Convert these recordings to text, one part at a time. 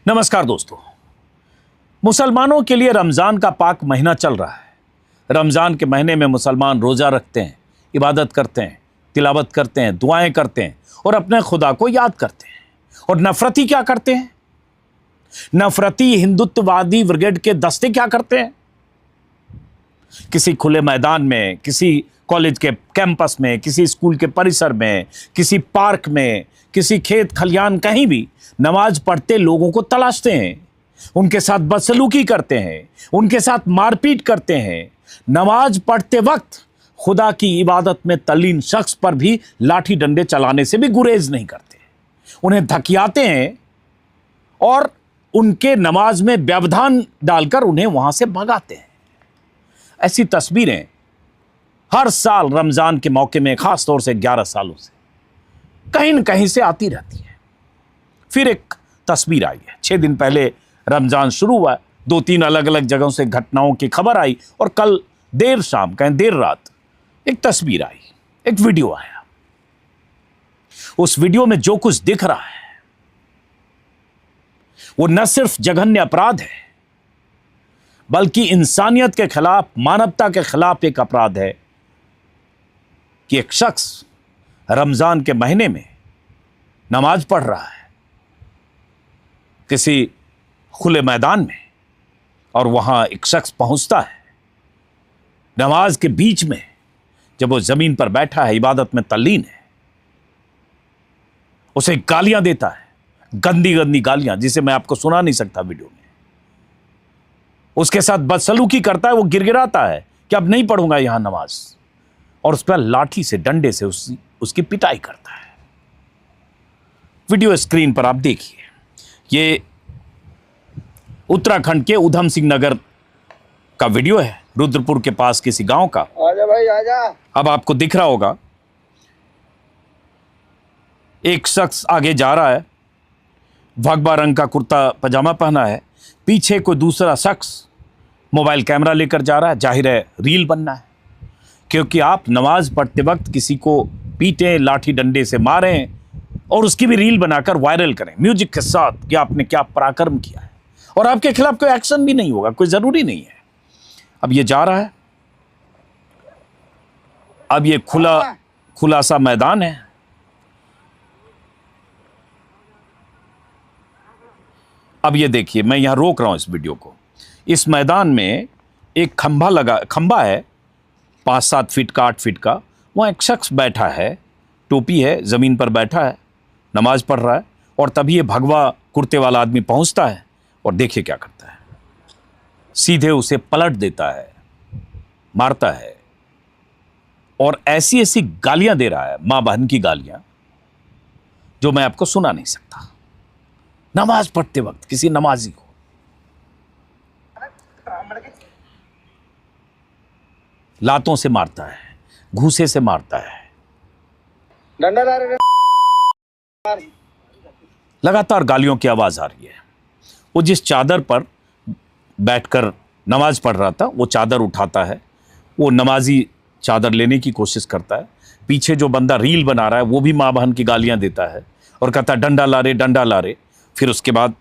नमस्कार दोस्तों। मुसलमानों के लिए रमज़ान का पाक महीना चल रहा है। रमज़ान के महीने में मुसलमान रोज़ा रखते हैं, इबादत करते हैं, तिलावत करते हैं, दुआएं करते हैं और अपने खुदा को याद करते हैं। और नफरती क्या करते हैं? नफरती हिंदुत्ववादी ब्रिगेड के दस्ते क्या करते हैं? किसी खुले मैदान में, किसी कॉलेज के कैंपस में, किसी स्कूल के परिसर में, किसी पार्क में, किसी खेत खलियान, कहीं भी नमाज पढ़ते लोगों को तलाशते हैं, उनके साथ बदसलूकी करते हैं, उनके साथ मारपीट करते हैं। नमाज पढ़ते वक्त खुदा की इबादत में तल्लीन शख्स पर भी लाठी डंडे चलाने से भी गुरेज नहीं करते, उन्हें धकियाते हैं और उनके नमाज में व्यवधान डालकर उन्हें वहां से भगाते हैं। ऐसी तस्वीरें हर साल रमजान के मौके में, खास तौर से 11 सालों से कहीं न कहीं से आती रहती है। फिर एक तस्वीर आई है। 6 दिन पहले रमजान शुरू हुआ, 2-3 अलग अलग जगहों से घटनाओं की खबर आई और कल देर शाम, कहें देर रात, एक तस्वीर आई, एक वीडियो आया। उस वीडियो में जो कुछ दिख रहा है वो न सिर्फ जघन्य अपराध है, बल्कि इंसानियत के खिलाफ, मानवता के खिलाफ एक अपराध है कि एक शख्स रमजान के महीने में नमाज पढ़ रहा है किसी खुले मैदान में, और वहां एक शख्स पहुंचता है नमाज के बीच में, जब वो जमीन पर बैठा है, इबादत में तल्लीन है, उसे गालियां देता है, गंदी गंदी गालियां जिसे मैं आपको सुना नहीं सकता वीडियो में। उसके साथ बदसलूकी करता है, वो गिड़गिड़ाता है कि अब नहीं पढ़ूंगा यहां नमाज, और उस पर लाठी से, डंडे से उसकी पिटाई करता है। वीडियो स्क्रीन पर आप देखिए। ये उत्तराखंड के उधम सिंह नगर का वीडियो है, रुद्रपुर के पास किसी गांव का। आजा भाई आजा। अब आपको दिख रहा होगा, एक शख्स आगे जा रहा है, भगवा रंग का कुर्ता पजामा पहना है, पीछे कोई दूसरा शख्स मोबाइल कैमरा लेकर जा रहा है। जाहिर है रील बनना है, क्योंकि आप नमाज पढ़ते वक्त किसी को पीटें, लाठी डंडे से मारें और उसकी भी रील बनाकर वायरल करें म्यूजिक के साथ कि आपने क्या पराक्रम किया है, और आपके खिलाफ कोई एक्शन भी नहीं होगा, कोई जरूरी नहीं है। अब ये जा रहा है, अब ये खुला सा मैदान है, अब ये देखिए, मैं यहां रोक रहा हूं इस वीडियो को। इस मैदान में एक खंबा है 5-7 फीट का, 8 फीट का, वहां एक शख्स बैठा है, टोपी है, जमीन पर बैठा है, नमाज पढ़ रहा है, और तभी ये भगवा कुर्ते वाला आदमी पहुंचता है और देखिए क्या करता है, सीधे उसे पलट देता है, मारता है और ऐसी ऐसी गालियां दे रहा है, मां बहन की गालियां, जो मैं आपको सुना नहीं सकता। नमाज पढ़ते वक्त किसी नमाजी को लातों से मारता है, घूसे से मारता है, डंडा ला रहे। लगातार गालियों की आवाज आ रही है। वो जिस चादर पर बैठकर नमाज पढ़ रहा था, वो चादर उठाता है, वो नमाजी चादर लेने की कोशिश करता है। पीछे जो बंदा रील बना रहा है वो भी माँ बहन की गालियां देता है और कहता है डंडा ला रे, डंडा ला रे। फिर उसके बाद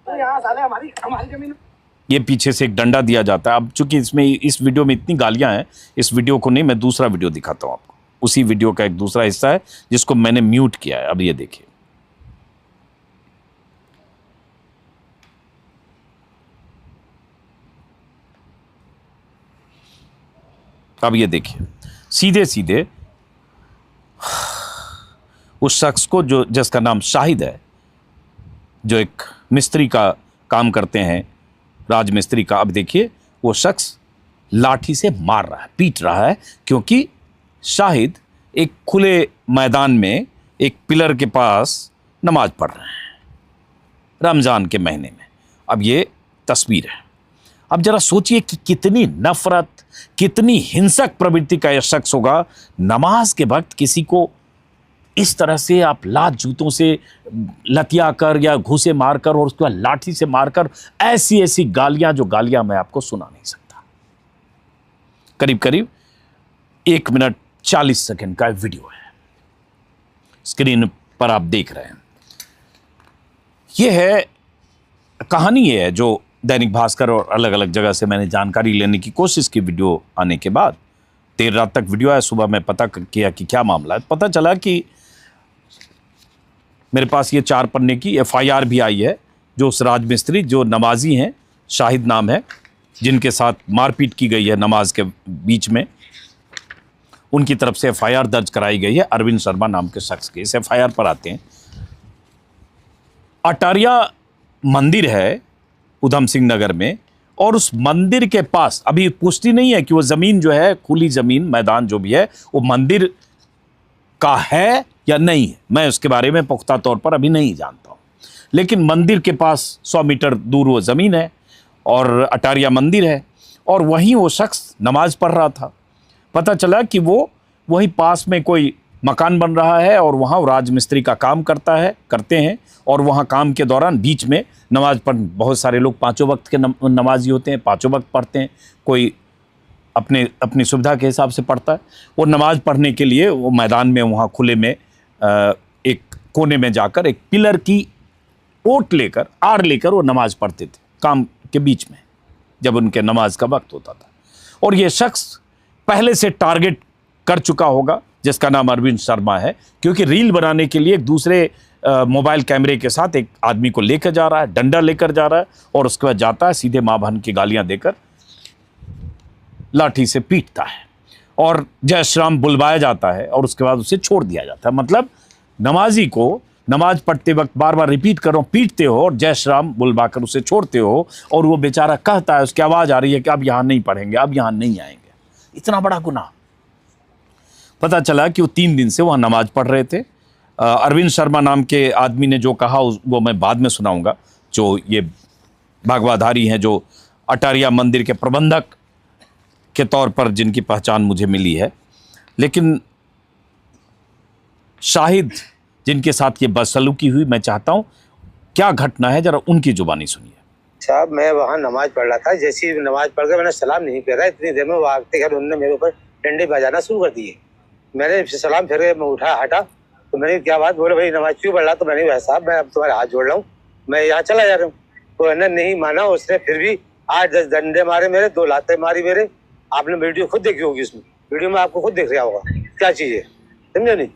हमारी जमीन, ये पीछे से एक डंडा दिया जाता है। अब चूंकि इस वीडियो में इतनी गालियां हैं, इस वीडियो को नहीं, मैं दूसरा वीडियो दिखाता हूं आपको। उसी वीडियो का एक दूसरा हिस्सा है जिसको मैंने म्यूट किया है। अब ये देखिए, अब ये देखिए, सीधे सीधे उस शख्स को, जो जिसका नाम शाहिद है, जो एक मिस्त्री का काम करते हैं, राजमिस्त्री का, अब देखिए वो शख्स लाठी से मार रहा है, पीट रहा है, क्योंकि शाहिद एक खुले मैदान में एक पिलर के पास नमाज पढ़ रहे हैं रमजान के महीने में। अब ये तस्वीर है। अब जरा सोचिए कि कितनी नफरत, कितनी हिंसक प्रवृत्ति का यह शख्स होगा। नमाज के वक्त किसी को इस तरह से आप लात जूतों से लतिया कर या घूसे मारकर और उसके बाद लाठी से मारकर, ऐसी ऐसी गालियां, जो गालियां मैं आपको सुना नहीं सकता। करीब करीब 1 मिनट 40 सेकंड का वीडियो है, स्क्रीन पर आप देख रहे हैं। यह है कहानी ये है जो दैनिक भास्कर और अलग अलग जगह से मैंने जानकारी लेने की कोशिश की वीडियो आने के बाद। देर रात तक वीडियो आया, सुबह मैं पता किया कि क्या मामला है। पता चला कि मेरे पास ये 4 पन्ने की FIR भी आई है, जो उस राजमिस्त्री जो नमाजी हैं, शाहिद नाम है, जिनके साथ मारपीट की गई है नमाज के बीच में, उनकी तरफ से FIR दर्ज कराई गई है अरविंद शर्मा नाम के शख्स के। इस FIR पर आते हैं। अटारिया मंदिर है उधम सिंह नगर में, और उस मंदिर के पास अभी पुष्टि नहीं है कि वो ज़मीन जो है, खुली ज़मीन, मैदान जो भी है, वो मंदिर का है या नहीं है। मैं उसके बारे में पुख्ता तौर पर अभी नहीं जानता हूँ, लेकिन मंदिर के पास 100 मीटर दूर वो ज़मीन है और अटारिया मंदिर है, और वहीं वो शख्स नमाज पढ़ रहा था। पता चला कि वो वहीं पास में कोई मकान बन रहा है और वहाँ वो राजमिस्त्री का काम करते हैं, और वहाँ काम के दौरान बीच में नमाज पढ़, बहुत सारे लोग 5 वक्त के नमाजी होते हैं, 5 वक्त पढ़ते हैं, कोई अपनी सुविधा के हिसाब से पढ़ता है। वो नमाज पढ़ने के लिए वो मैदान में, वहाँ खुले में एक कोने में जाकर एक पिलर की आड़ लेकर वो नमाज पढ़ते थे काम के बीच में, जब उनके नमाज का वक्त होता था। और ये शख्स पहले से टारगेट कर चुका होगा, जिसका नाम अरविंद शर्मा है, क्योंकि रील बनाने के लिए एक दूसरे मोबाइल कैमरे के साथ एक आदमी को लेकर जा रहा है, डंडा लेकर जा रहा है, और उसके बाद जाता है सीधे माँ बहन की गालियां देकर लाठी से पीटता है, और जय श्री राम बुलवाया जाता है, और उसके बाद उसे छोड़ दिया जाता है। मतलब नमाजी को नमाज पढ़ते वक्त बार बार रिपीट करो, पीटते हो और जय श्री राम बुलवा कर उसे छोड़ते हो, और वो बेचारा कहता है, उसकी आवाज़ आ रही है कि अब यहाँ नहीं पढ़ेंगे, अब यहाँ नहीं आएंगे। इतना बड़ा गुनाह। पता चला कि वो 3 दिन से वहाँ नमाज पढ़ रहे थे। अरविंद शर्मा नाम के आदमी ने जो कहा वो मैं बाद में सुनाऊंगा, जो ये भागवाधारी हैं, जो अटारिया मंदिर के प्रबंधक के तौर पर जिनकी पहचान मुझे मिली है। लेकिन शाहिद जिनके साथ ये बदसलूकी हुई, मैं चाहता हूँ क्या घटना है, जरा उनकी जुबानी सुनिए। साहब, मैं वहाँ नमाज पढ़ रहा था। जैसी नमाज पढ़ के मैंने सलाम नहीं फेरा, इतनी देर में वो आते घर उन्होंने मेरे ऊपर डंडे बजाना शुरू कर दिए। मैंने सलाम फेर के मैं उठा हटा, तो मैंने क्या बात, बोले भाई नमाज क्यों पढ़ रहा? तो मैंने, भाई साहब मैं अब तुम्हारे हाथ जोड़ रहा हूँ, मैं यहाँ चला जा रहा हूँ। तो मैंने नहीं माना, उसने फिर भी 8-10 डंडे मारे मेरे, 2 लातें मारी मेरे। आपने वीडियो खुद देखी होगी, उसमें वीडियो में आपको खुद देख रहा होगा क्या चीज़ है, समझे नहीं?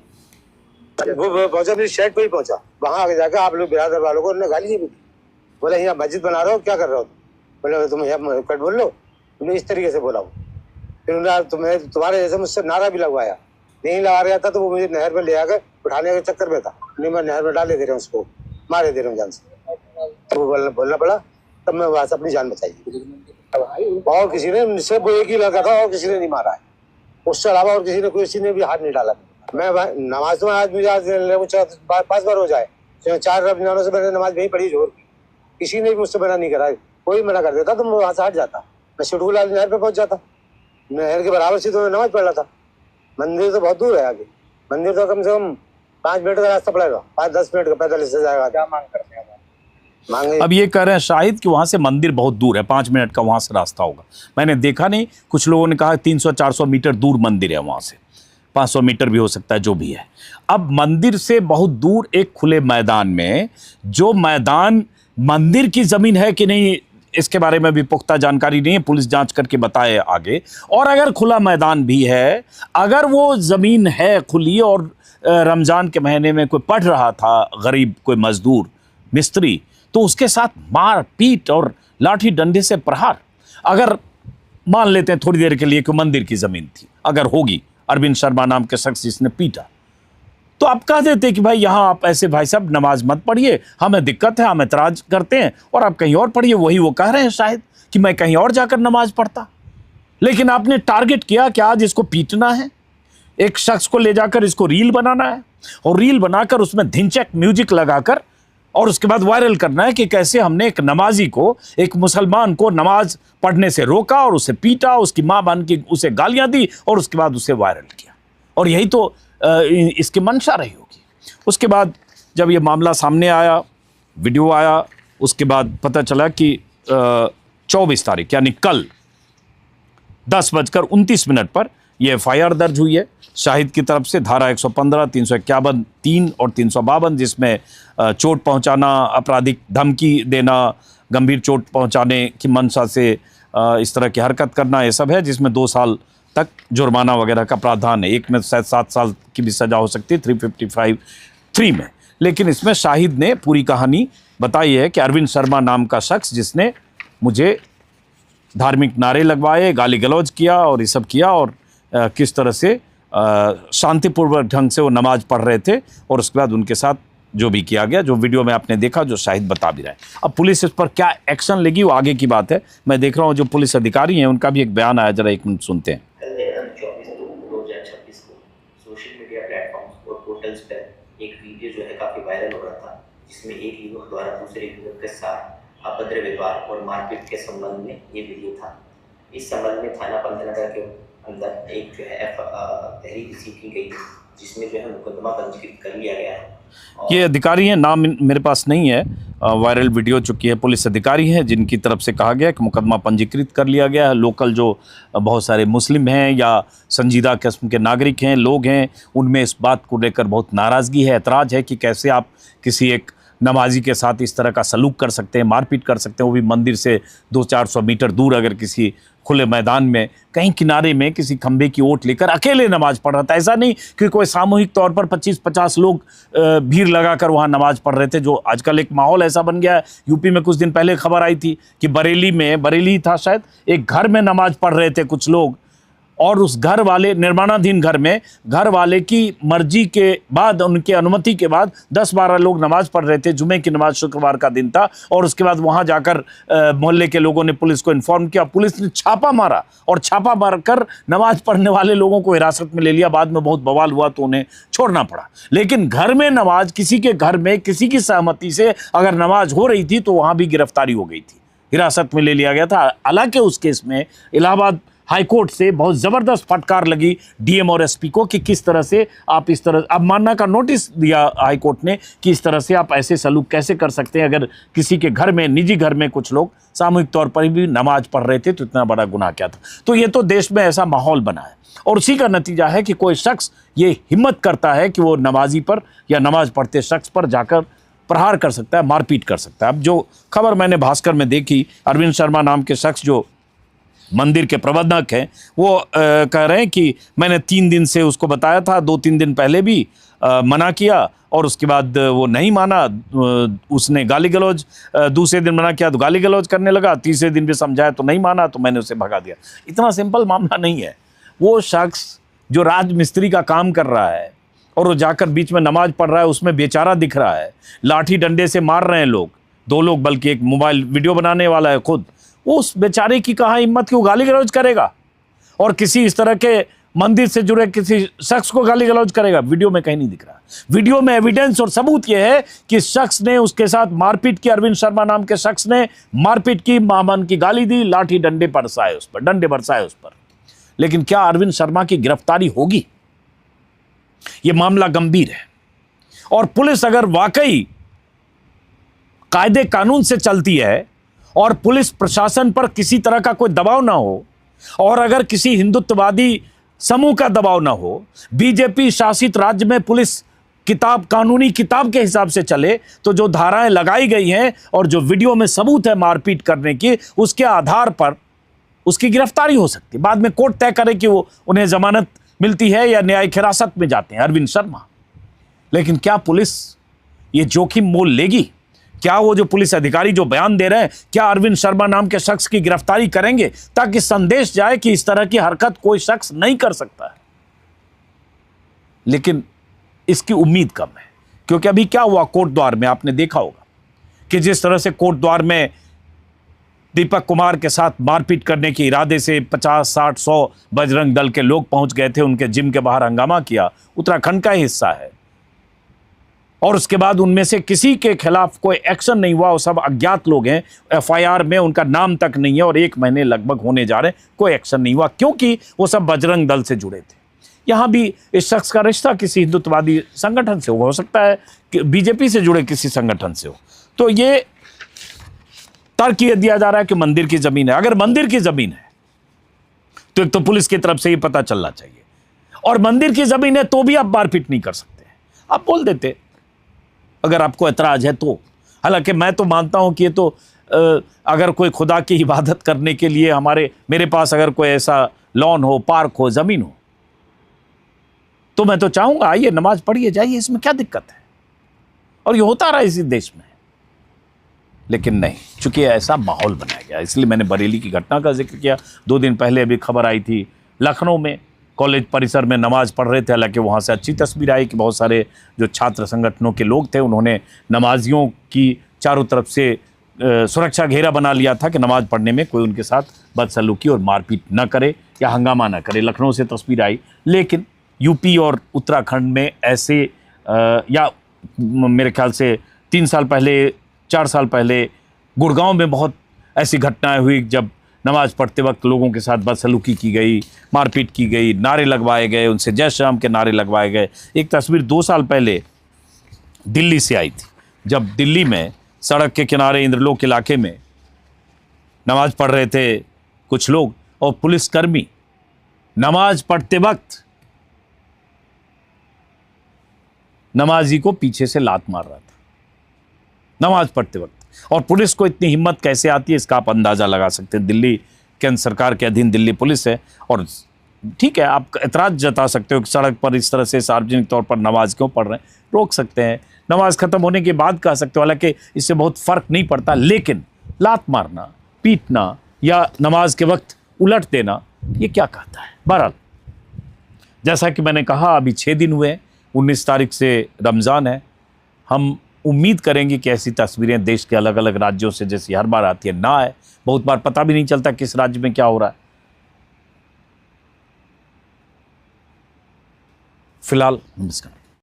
वो पहुंचा मेरी शर्ट पे ही पहुंचा, वहां आगे जाकर आप लोग बिरादर वालों को उन्होंने गाली दी। बोले यहाँ मस्जिद बना रहे हो, क्या कर रहे हो? बोले तुम यहाँ कट बोल लो, तुमने इस तरीके से बोला। फिर उन्होंने तुम्हारे जैसे मुझसे नारा भी लगवाया। नहीं लगा रहा था तो वो मुझे नहर में ले आकर उठाने के चक्कर में था। नहीं, मैं नहर में डाले दे रहा हूँ, उसको मारे दे रहा हूँ जान से। तो बोलना पड़ा, तब मैं वहां से अपनी जान बचाई। और किसी ने, सिर्फ वो एक ही लड़का था और किसी ने नहीं मारा है, उससे अलावा और किसी ने भी हाथ नहीं डाला। मैं नमाज तो आज मुझे 5 बार हो जाए, 4 रमजानों से मैंने नमाज नहीं पढ़ी जोर, किसी ने भी मुझसे मना नहीं करा। कोई मना कर देता तो मैं वहां से हट जाता, मैं शेडूल नहर पे पहुंच जाता। नहर के बराबर से तो मैं नमाज पढ़ रहा था। मंदिर तो बहुत दूर है, आगे मंदिर तो कम से कम 5 मिनट का रास्ता पड़ेगा, 5-10 मिनट का पैदल से जाएगा। क्या मांग करते हैं? मांगे अब ये कह रहे हैं शाहिद कि वहाँ से मंदिर बहुत दूर है, 5 मिनट का वहाँ से रास्ता होगा। मैंने देखा नहीं, कुछ लोगों ने कहा 300-400 मीटर दूर मंदिर है, वहाँ से 500 मीटर भी हो सकता है, जो भी है। अब मंदिर से बहुत दूर एक खुले मैदान में, जो मैदान मंदिर की ज़मीन है कि नहीं इसके बारे में भी पुख्ता जानकारी नहीं है, पुलिस जांच करके बताए आगे। और अगर खुला मैदान भी है, अगर वो ज़मीन है खुली और रमज़ान के महीने में कोई पढ़ रहा था, गरीब कोई मजदूर मिस्त्री, तो उसके साथ मार पीट और लाठी डंडे से प्रहार, अगर मान लेते हैं थोड़ी देर के लिए कि मंदिर की ज़मीन थी, अगर होगी, अरविंद शर्मा नाम के शख्स जिसने पीटा, तो आप कह देते कि भाई यहाँ आप ऐसे भाई साहब नमाज मत पढ़िए, हमें दिक्कत है, हम एतराज़ करते हैं, और आप कहीं और पढ़िए। वही वो कह रहे हैं शायद कि मैं कहीं और जाकर नमाज पढ़ता। लेकिन आपने टारगेट किया कि आज इसको पीटना है, एक शख्स को ले जाकर इसको रील बनाना है, और रील बनाकर उसमें धिनचक म्यूजिक लगाकर और उसके बाद वायरल करना है कि कैसे हमने एक नमाजी को, एक मुसलमान को नमाज पढ़ने से रोका और उसे पीटा, उसकी माँ बहन की उसे गालियाँ दी और उसके बाद उसे वायरल किया। और यही तो इसकी मंशा रही होगी। उसके बाद जब ये मामला सामने आया, वीडियो आया, उसके बाद पता चला कि 24 तारीख यानी कल 10:29 पर ये एफआईआर दर्ज हुई है शाहिद की तरफ से, धारा 115, 351, 3 और 352, जिसमें चोट पहुंचाना, आपराधिक धमकी देना, गंभीर चोट पहुंचाने की मंशा से इस तरह की हरकत करना, ये सब है, जिसमें 2 साल तक जुर्माना वगैरह का प्रावधान है। एक में शायद 7 साल की भी सज़ा हो सकती है 355(3) में। लेकिन इसमें शाहिद ने पूरी कहानी बताई है कि अरविंद शर्मा नाम का शख्स जिसने मुझे धार्मिक नारे लगवाए, गाली गलौज किया और ये सब किया, और किस तरह से शांतिपूर्वक ढंग से वो नमाज पढ़ रहे थे, और उसके बाद उनके साथ जो भी किया गया, जो वीडियो में आपने देखा, जो शाहिद बता भी रहे हैं। अब पुलिस इस पर क्या एक्शन लेगी वो आगे की बात है। मैं देख रहा हूँ जो पुलिस अधिकारी हैं उनका भी एक बयान आया, जरा 1 मिनट सुनते हैं। कल 24/2/2026 को सोशल मीडिया प्लेटफॉर्म्स और पोर्टल्स पर एक वीडियो जो है काफ़ी वायरल हो रहा था, जिसमें एक युवक द्वारा दूसरे युवक के साथ अभद्र व्यवहार और मारपीट के संबंध में ये वीडियो था। इस संबंध में थाना पंतनगर के अंदर एक जो है तहरीर रिसीव की गई, जिसमें जो है मुकदमा पंजीकृत कर लिया गया है। ये अधिकारी हैं, नाम मेरे पास नहीं है, वायरल वीडियो चुकी है, पुलिस अधिकारी हैं जिनकी तरफ से कहा गया कि मुकदमा पंजीकृत कर लिया गया है। लोकल जो बहुत सारे मुस्लिम हैं या संजीदा किस्म के नागरिक हैं, लोग हैं, उनमें इस बात को लेकर बहुत नाराज़गी है, ऐतराज़ है कि कैसे आप किसी एक नमाजी के साथ इस तरह का सलूक कर सकते हैं, मारपीट कर सकते हैं, वो भी मंदिर से 200-400 मीटर दूर, अगर किसी खुले मैदान में कहीं किनारे में किसी खंबे की ओट लेकर अकेले नमाज पढ़ रहा था। ऐसा नहीं कि कोई सामूहिक तौर पर 25-50 लोग भीड़ लगाकर वहाँ नमाज पढ़ रहे थे, जो आजकल एक माहौल ऐसा बन गया है। यूपी में कुछ दिन पहले खबर आई थी कि बरेली था शायद, एक घर में नमाज पढ़ रहे थे कुछ लोग, और उस घर वाले, निर्माणाधीन घर में, घर वाले की मर्जी के बाद, उनके अनुमति के बाद 10-12 लोग नमाज पढ़ रहे थे। जुमे की नमाज शुक्रवार का दिन था, और उसके बाद वहाँ जाकर मोहल्ले के लोगों ने पुलिस को इन्फॉर्म किया। पुलिस ने छापा मारा, और छापा मारकर नमाज पढ़ने वाले लोगों को हिरासत में ले लिया। बाद में बहुत बवाल हुआ तो उन्हें छोड़ना पड़ा। लेकिन घर में नमाज, किसी के घर में किसी की सहमति से अगर नमाज हो रही थी तो वहाँ भी गिरफ्तारी हो गई थी, हिरासत में ले लिया गया था। हालांकि उस केस में इलाहाबाद हाईकोर्ट से बहुत ज़बरदस्त फटकार लगी डीएम और एसपी को कि किस तरह से आप इस तरह, अब मानना का नोटिस दिया हाईकोर्ट ने कि इस तरह से आप ऐसे सलूक कैसे कर सकते हैं। अगर किसी के घर में, निजी घर में कुछ लोग सामूहिक तौर पर भी नमाज पढ़ रहे थे तो इतना बड़ा गुनाह क्या था। तो ये तो देश में ऐसा माहौल बना है, और उसी का नतीजा है कि कोई शख्स ये हिम्मत करता है कि वो नमाजी पर या नमाज पढ़ते शख्स पर जाकर प्रहार कर सकता है, मारपीट कर सकता है। अब जो खबर मैंने भास्कर में देखी, अरविंद शर्मा नाम के शख्स जो मंदिर के प्रबंधक हैं, वो कह रहे हैं कि मैंने 3 दिन से उसको बताया था, 2-3 दिन पहले भी मना किया, और उसके बाद वो नहीं माना, उसने गाली गलौज, दूसरे दिन मना किया तो गाली गलौज करने लगा, तीसरे दिन भी समझाया तो नहीं माना, तो मैंने उसे भगा दिया। इतना सिंपल मामला नहीं है। वो शख्स जो राजमिस्त्री का काम कर रहा है और वो जाकर बीच में नमाज पढ़ रहा है, उसमें बेचारा दिख रहा है, लाठी डंडे से मार रहे हैं लोग, 2 लोग, बल्कि एक मोबाइल वीडियो बनाने वाला है खुद, उस बेचारे की कहाँ हिम्मत कि वो गाली गलौज करेगा और किसी इस तरह के मंदिर से जुड़े किसी शख्स को गाली गलौज करेगा। वीडियो में कहीं नहीं दिख रहा। वीडियो में एविडेंस और सबूत यह है कि शख्स ने उसके साथ मारपीट की, अरविंद शर्मा नाम के शख्स ने मारपीट की, मामन की गाली दी, लाठी डंडे बरसाए उस पर, डंडे बरसाए उस पर। लेकिन क्या अरविंद शर्मा की गिरफ्तारी होगी? यह मामला गंभीर है, और पुलिस अगर वाकई कायदे कानून से चलती है और पुलिस प्रशासन पर किसी तरह का कोई दबाव ना हो, और अगर किसी हिंदुत्ववादी समूह का दबाव ना हो, बीजेपी शासित राज्य में पुलिस कानूनी किताब के हिसाब से चले, तो जो धाराएं लगाई गई हैं और जो वीडियो में सबूत है मारपीट करने की, उसके आधार पर उसकी गिरफ्तारी हो सकती है। बाद में कोर्ट तय करे कि वो उन्हें जमानत मिलती है या न्यायिक हिरासत में जाते हैं अरविंद शर्मा। लेकिन क्या पुलिस ये जोखिम मोल लेगी? क्या वो जो पुलिस अधिकारी जो बयान दे रहे हैं, क्या अरविंद शर्मा नाम के शख्स की गिरफ्तारी करेंगे, ताकि संदेश जाए कि इस तरह की हरकत कोई शख्स नहीं कर सकता है? लेकिन इसकी उम्मीद कम है, क्योंकि अभी क्या हुआ कोर्ट द्वार में, आपने देखा होगा कि जिस तरह से कोर्ट द्वार में दीपक कुमार के साथ मारपीट करने के इरादे से 50, 60, 100 बजरंग दल के लोग पहुंच गए थे, उनके जिम के बाहर हंगामा किया। उत्तराखंड का हिस्सा है, और उसके बाद उनमें से किसी के खिलाफ कोई एक्शन नहीं हुआ। वो सब अज्ञात लोग हैं, एफआईआर में उनका नाम तक नहीं है, और 1 महीने लगभग होने जा रहे हैं, कोई एक्शन नहीं हुआ, क्योंकि वो सब बजरंग दल से जुड़े थे। यहाँ भी इस शख्स का रिश्ता किसी हिंदुत्ववादी संगठन से हो सकता है कि बीजेपी से जुड़े किसी संगठन से हो। तो ये तर्क ये दिया जा रहा है कि मंदिर की जमीन है। अगर मंदिर की जमीन है तो एक तो पुलिस की तरफ से ही पता चलना चाहिए, और मंदिर की जमीन है तो भी आप मारपीट नहीं कर सकते। आप बोल देते अगर आपको एतराज है तो। हालांकि मैं तो मानता हूं कि ये तो अगर कोई खुदा की इबादत करने के लिए मेरे पास अगर कोई ऐसा लॉन हो, पार्क हो, जमीन हो, तो मैं तो चाहूंगा आइए नमाज पढ़िए जाइए, इसमें क्या दिक्कत है। और ये होता रहा इसी देश में, लेकिन नहीं, चूंकि ऐसा माहौल बनाया गया। इसलिए मैंने बरेली की घटना का जिक्र किया। 2 दिन पहले अभी खबर आई थी लखनऊ में कॉलेज परिसर में नमाज पढ़ रहे थे। हालांकि वहाँ से अच्छी तस्वीर आई कि बहुत सारे जो छात्र संगठनों के लोग थे उन्होंने नमाजियों की चारों तरफ से सुरक्षा घेरा बना लिया था कि नमाज पढ़ने में कोई उनके साथ बदसलूकी और मारपीट न करे या हंगामा न करे। लखनऊ से तस्वीर आई। लेकिन यूपी और उत्तराखंड में ऐसे या मेरे ख्याल से 3 साल पहले, 4 साल पहले गुड़गांव में बहुत ऐसी घटनाएं हुई जब नमाज पढ़ते वक्त लोगों के साथ बदसलूकी की गई, मारपीट की गई, नारे लगवाए गए, उनसे जय श्री राम के नारे लगवाए गए। एक तस्वीर 2 साल पहले दिल्ली से आई थी, जब दिल्ली में सड़क के किनारे इंद्रलोक इलाके में नमाज पढ़ रहे थे कुछ लोग, और पुलिसकर्मी नमाज पढ़ते वक्त नमाजी को पीछे से लात मार रहा था नमाज पढ़ते वक्त। और पुलिस को इतनी हिम्मत कैसे आती है इसका आप अंदाज़ा लगा सकते हैं। दिल्ली केंद्र सरकार के अधीन दिल्ली पुलिस है, और ठीक है आप एतराज़ जता सकते हो कि सड़क पर इस तरह से सार्वजनिक तौर पर नमाज क्यों पढ़ रहे हैं, रोक सकते हैं, नमाज ख़त्म होने के बाद कह सकते हो। हालांकि इससे बहुत फ़र्क नहीं पड़ता, लेकिन लात मारना, पीटना या नमाज के वक्त उलट देना, ये क्या कहता है। बहरहाल जैसा कि मैंने कहा अभी 6 दिन हुए हैं, 19 तारीख से रमज़ान है। हम उम्मीद करेंगे कि ऐसी तस्वीरें देश के अलग अलग राज्यों से जैसी हर बार आती है ना आए। बहुत बार पता भी नहीं चलता किस राज्य में क्या हो रहा है। फिलहाल नमस्कार।